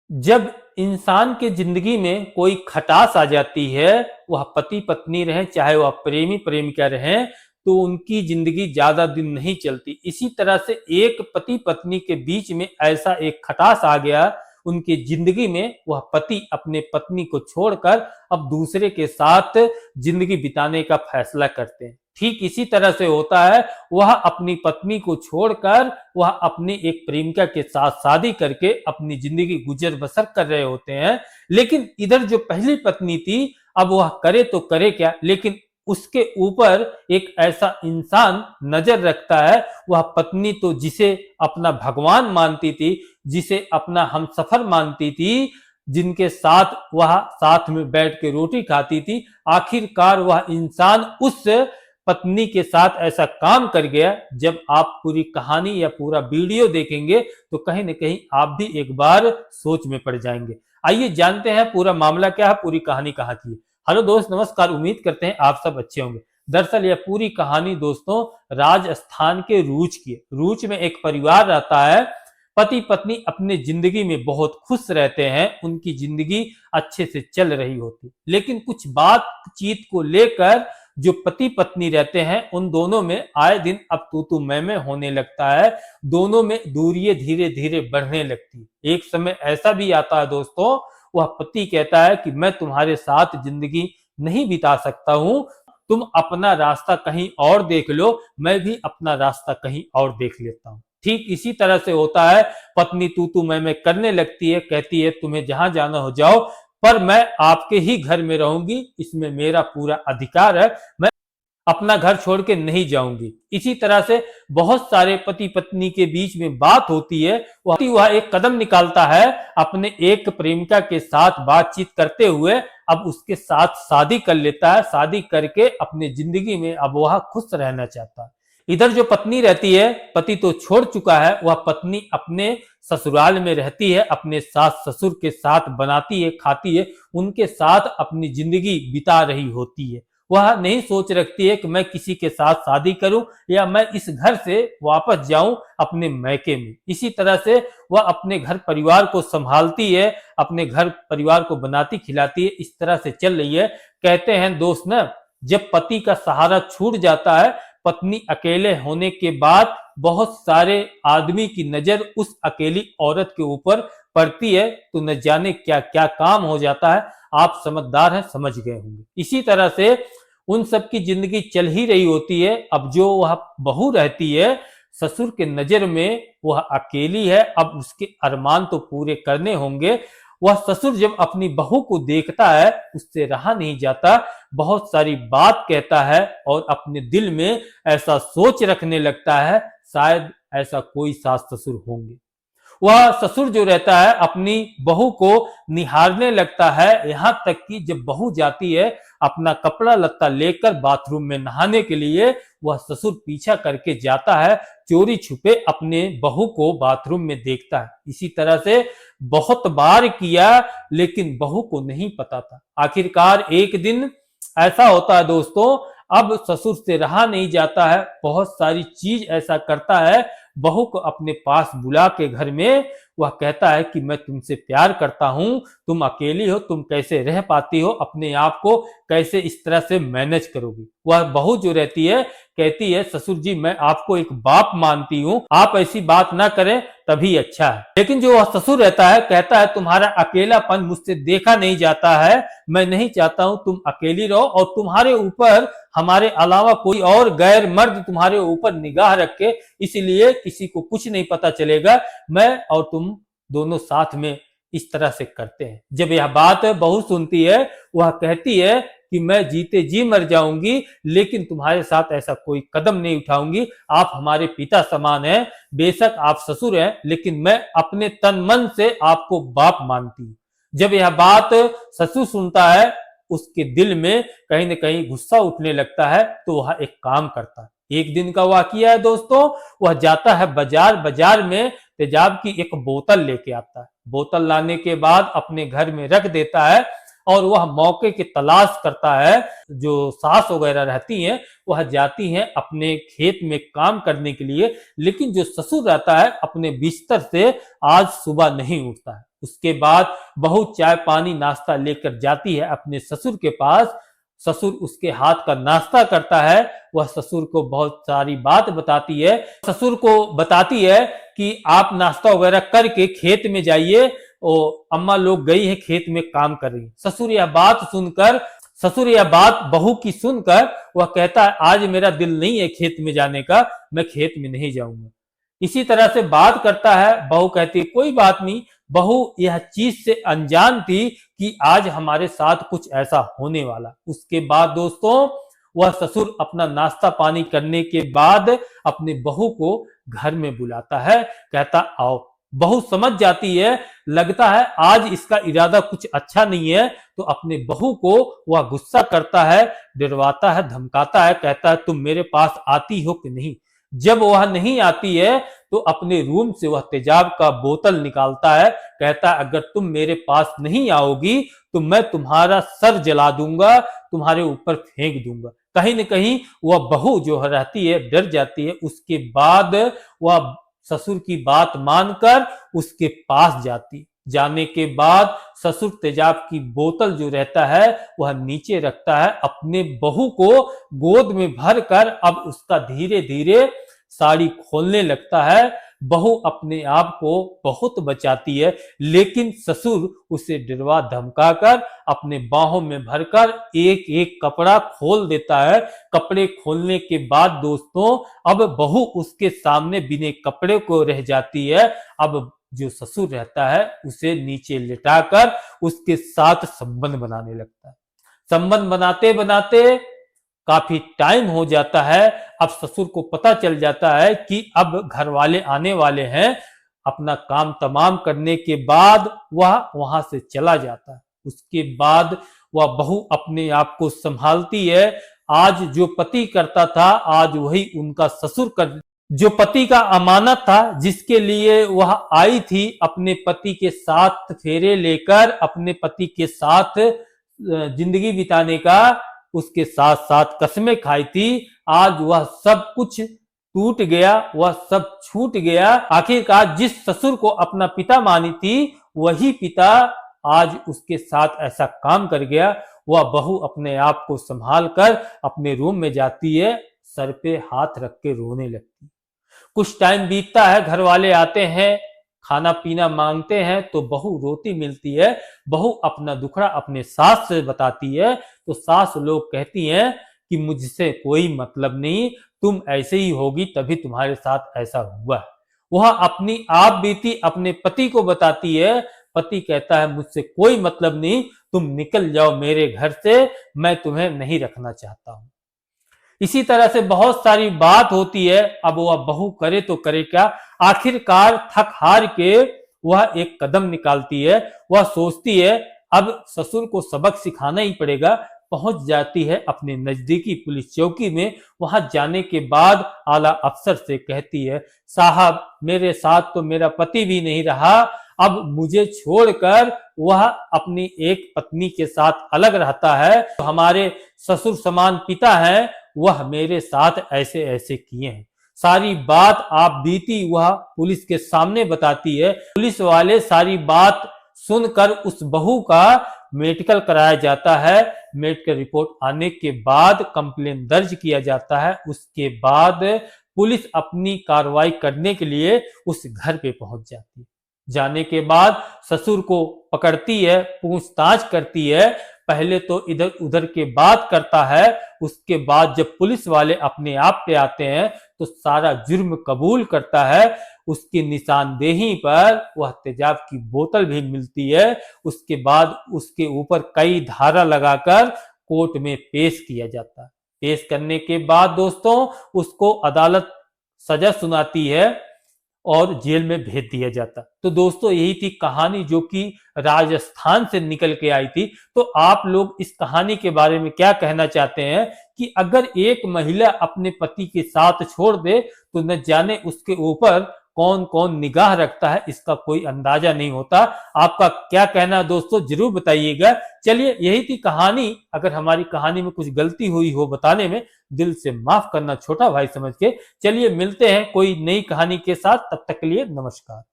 जब इंसान के जिंदगी में कोई खटास आ जाती है, वह पति पत्नी रहे चाहे वह प्रेमी प्रेमिका रहे, तो उनकी जिंदगी ज्यादा दिन नहीं चलती। इसी तरह से एक पति पत्नी के बीच में ऐसा एक खटास आ गया उनकी जिंदगी में, वह पति अपने पत्नी को छोड़कर अब दूसरे के साथ जिंदगी बिताने का फैसला करते हैं। ठीक इसी तरह से होता है, वह अपनी पत्नी को छोड़कर वह अपनी एक प्रेमिका के साथ शादी करके अपनी जिंदगी गुजर बसर कर रहे होते हैं। लेकिन इधर जो पहली पत्नी थी, अब वह करे तो करे क्या, लेकिन उसके ऊपर एक ऐसा इंसान नजर रखता है। वह पत्नी तो जिसे अपना भगवान मानती थी, जिसे अपना हमसफर मानती थी, जिनके साथ वह साथ में बैठ के रोटी खाती थी, आखिरकार वह इंसान उस पत्नी के साथ ऐसा काम कर गया। जब आप पूरी कहानी या पूरा वीडियो देखेंगे तो कहीं ना कहीं आप भी एक बार सोच में पड़ जाएंगे। आइए जानते हैं पूरा मामला क्या है, पूरी कहानी कहाँ की है। हेलो दोस्त, नमस्कार। उम्मीद करते हैं आप सब अच्छे होंगे। दरअसल यह पूरी कहानी दोस्तों राजस्थान के रूच की है। रूच में एक परिवार रहता है, पति पत्नी अपने जिंदगी में बहुत खुश रहते हैं, उनकी जिंदगी अच्छे से चल रही होती। लेकिन कुछ बातचीत को लेकर जो पति पत्नी रहते हैं उन दोनों में आए दिन अब तू मैं होने लगता है। दोनों में दूरियां धीरे धीरे बढ़ने लगती है। एक समय ऐसा भी आता है दोस्तों, वह पति कहता है कि मैं तुम्हारे साथ जिंदगी नहीं बिता सकता हूं, तुम अपना रास्ता कहीं और देख लो, मैं भी अपना रास्ता कहीं और देख लेता हूं। ठीक इसी तरह से होता है, पत्नी तू मैं करने लगती है, कहती है तुम्हें जहां जाना हो जाओ, पर मैं आपके ही घर में रहूंगी, इसमें मेरा पूरा अधिकार है, मैं अपना घर छोड़ के नहीं जाऊंगी। इसी तरह से बहुत सारे पति पत्नी के बीच में बात होती है। वह एक कदम निकालता है अपने एक प्रेमिका के साथ बातचीत करते हुए, अब उसके साथ शादी कर लेता है। शादी करके अपनी जिंदगी में अब वह खुश रहना चाहता है। इधर जो पत्नी रहती है, पति तो छोड़ चुका है, वह पत्नी अपने ससुराल में रहती है, अपने सास ससुर के साथ बनाती है, खाती है, उनके साथ अपनी जिंदगी बिता रही होती है। वह नहीं सोच रखती है कि मैं किसी के साथ शादी करूं या मैं इस घर से वापस जाऊं अपने मैके में। इसी तरह से वह अपने घर परिवार को संभालती है, अपने घर परिवार को बनाती खिलाती है, इस तरह से चल रही है। कहते हैं दोस्त ना, जब पति का सहारा छूट जाता है, पत्नी अकेले होने के बाद बहुत सारे आदमी की नजर उस अकेली औरत के ऊपर पड़ती है, तो न जाने क्या क्या काम हो जाता है। आप समझदार हैं, समझ गए होंगे। इसी तरह से उन सब की जिंदगी चल ही रही होती है। अब जो वह बहू रहती है, ससुर के नजर में वह अकेली है, अब उसके अरमान तो पूरे करने होंगे। वह ससुर जब अपनी बहू को देखता है, उससे रहा नहीं जाता, बहुत सारी बात कहता है और अपने दिल में ऐसा सोच रखने लगता है, शायद ऐसा कोई सास ससुर होंगे। वह ससुर जो रहता है अपनी बहू को निहारने लगता है, यहां तक कि जब बहू जाती है अपना कपड़ा लत्ता लेकर बाथरूम में नहाने के लिए, वह ससुर पीछा करके जाता है, चोरी छुपे अपने बहू को बाथरूम में देखता है। इसी तरह से बहुत बार किया, लेकिन बहू को नहीं पता था। आखिरकार एक दिन ऐसा होता है दोस्तों, अब ससुर से रहा नहीं जाता है, बहुत सारी चीज ऐसा करता है, बहू को अपने पास बुला के घर में वह कहता है कि मैं तुमसे प्यार करता हूं, तुम अकेली हो, तुम कैसे रह पाती हो, अपने आप को कैसे इस तरह से मैनेज करोगी। वह बहू जो रहती है कहती है, ससुर जी मैं आपको एक बाप मानती हूं, आप ऐसी बात ना करें तभी अच्छा है। लेकिन जो वह ससुर रहता है कहता है, तुम्हारा अकेलापन मुझसे देखा नहीं जाता है, मैं नहीं चाहता हूं तुम अकेली रहो और तुम्हारे ऊपर हमारे अलावा कोई और गैर मर्द तुम्हारे ऊपर निगाह रखे, इसलिए किसी को कुछ नहीं पता चलेगा, मैं और तुम दोनों साथ में इस तरह से करते हैं। जब यह बात बहू सुनती है, वह कहती है कि मैं जीते जी मर जाऊंगी, लेकिन तुम्हारे साथ ऐसा कोई कदम नहीं उठाऊंगी, आप हमारे पिता समान हैं, बेशक आप ससुर हैं, लेकिन मैं अपने तन मन से आपको बाप मानती हूं। जब यह बात ससुर सुनता है, उसके दिल में कहीं ना कहीं गुस्सा उठने लगता है, तो वह एक काम करता है। एक दिन का वाकया है दोस्तों, वह जाता है बाजार, बाजार में तेजाब की एक बोतल लेके आता है। बोतल लाने के बाद अपने घर में रख देता है और वह मौके की तलाश करता है। जो सास वगैरह रहती हैं वह जाती हैं अपने खेत में काम करने के लिए, लेकिन जो ससुर रहता है अपने बिस्तर से आज सुबह नहीं उठता है। उसके बाद बहू चाय पानी नाश्ता लेकर जाती है अपने ससुर के पास। ससुर उसके हाथ का नाश्ता करता है। वह ससुर को बहुत सारी बात बताती है। ससुर को बताती है कि आप नाश्ता वगैरह करके खेत में जाइए, और अम्मा लोग गई है खेत में काम कर रही। ससुर यह बात बहू की सुनकर वह कहता है आज मेरा दिल नहीं है खेत में जाने का, मैं खेत में नहीं जाऊंगा। इसी तरह से बात करता है। बहू कहती है कोई बात नहीं। बहू यह चीज से अनजान थी कि आज हमारे साथ कुछ ऐसा होने वाला। उसके बाद दोस्तों वह ससुर अपना नाश्ता पानी करने के बाद अपने बहू को घर में बुलाता है, कहता आओ। बहू समझ जाती है, लगता है आज इसका इरादा कुछ अच्छा नहीं है, तो अपने बहू को वह गुस्सा करता है, डरवाता है, धमकाता है, कहता है तुम मेरे पास आती हो कि नहीं। जब वह नहीं आती है तो अपने रूम से वह तेजाब का बोतल निकालता है, कहता है अगर तुम मेरे पास नहीं आओगी तो मैं तुम्हारा सर जला दूंगा, तुम्हारे ऊपर फेंक दूंगा। कहीं न कहीं वह बहू जो रहती है डर जाती है। उसके बाद वह ससुर की बात मानकर उसके पास जाती। जाने के बाद ससुर तेजाब की बोतल जो रहता है वह नीचे रखता है, अपने बहू को गोद में भरकर अब उसका धीरे धीरे साड़ी खोलने लगता है। बहू अपने आप को बहुत बचाती है, लेकिन ससुर उसे डरवा धमकाकर अपने बाहों में भरकर एक एक कपड़ा खोल देता है। कपड़े खोलने के बाद दोस्तों अब बहू उसके सामने बिना कपड़े को रह जाती है। अब जो ससुर रहता है उसे नीचे लिटाकर उसके साथ संबंध बनाने लगता है। संबंध बनाते बनाते काफी टाइम हो जाता है। अब ससुर को पता चल जाता है कि अब घर वाले आने वाले हैं। अपना काम तमाम करने के बाद वह वहां से चला जाता है। उसके बाद वह बहू अपने आप को संभालती है। आज जो पति करता था आज वही उनका ससुर कर, जो पति का अमानत था, जिसके लिए वह आई थी अपने पति के साथ फेरे लेकर अपने पति के साथ जिंदगी बिताने का, उसके साथ साथ कसमें खाई थी, आज वह सब कुछ टूट गया, वह सब छूट गया। आखिरकार जिस ससुर को अपना पिता मानी थी वही पिता आज उसके साथ ऐसा काम कर गया। वह बहू अपने आप को संभाल कर अपने रूम में जाती है, सर पे हाथ रख के रोने लगती। कुछ टाइम बीतता है, घर वाले आते हैं, खाना पीना मांगते हैं तो बहू रोती मिलती है। बहू अपना दुखड़ा अपने सास से बताती है तो सास लोग कहती हैं कि मुझसे कोई मतलब नहीं, तुम ऐसे ही होगी तभी तुम्हारे साथ ऐसा हुआ है। वह अपनी आप बीती अपने पति को बताती है। पति कहता है मुझसे कोई मतलब नहीं, तुम निकल जाओ मेरे घर से, मैं तुम्हें नहीं रखना चाहता हूं। इसी तरह से बहुत सारी बात होती है। अब वह बहू करे तो करे क्या। आखिरकार थक हार के वह एक कदम निकालती है। वह सोचती है अब ससुर को सबक सिखाना ही पड़ेगा। पहुंच जाती है अपने नजदीकी पुलिस चौकी में। वहां जाने के बाद आला अफसर से कहती है साहब मेरे साथ तो मेरा पति भी नहीं रहा, अब मुझे छोड़कर वह अपनी एक पत्नी के साथ अलग रहता है। तो हमारे ससुर समान पिता हैं, वह मेरे साथ ऐसे ऐसे किए हैं। सारी बात आप बीती वह पुलिस के सामने बताती है। पुलिस वाले सारी बात सुनकर उस बहू का मेडिकल कराया जाता है। मेडिकल रिपोर्ट आने के बाद कंप्लेन दर्ज किया जाता है। उसके बाद पुलिस अपनी कार्रवाई करने के लिए उस घर पे पहुंच जाती है। जाने के बाद ससुर को पकड़ती है, पूछताछ करती है। पहले तो इधर उधर के बात करता है, उसके बाद जब पुलिस वाले अपने आप पे आते हैं तो सारा जुर्म कबूल करता है। उसकी निशानदेही पर वह तेजाब की बोतल भी मिलती है। उसके बाद उसके ऊपर कई धारा लगाकर कोर्ट में पेश किया जाता है। पेश करने के बाद दोस्तों उसको अदालत सजा सुनाती है और जेल में भेज दिया जाता। तो दोस्तों यही थी कहानी जो कि राजस्थान से निकल के आई थी। तो आप लोग इस कहानी के बारे में क्या कहना चाहते हैं कि अगर एक महिला अपने पति के साथ छोड़ दे तो न जाने उसके ऊपर कौन कौन निगाह रखता है, इसका कोई अंदाजा नहीं होता। आपका क्या कहना है दोस्तों जरूर बताइएगा। चलिए यही थी कहानी। अगर हमारी कहानी में कुछ गलती हुई हो बताने में, दिल से माफ करना छोटा भाई समझ के। चलिए मिलते हैं कोई नई कहानी के साथ, तब तक के लिए नमस्कार।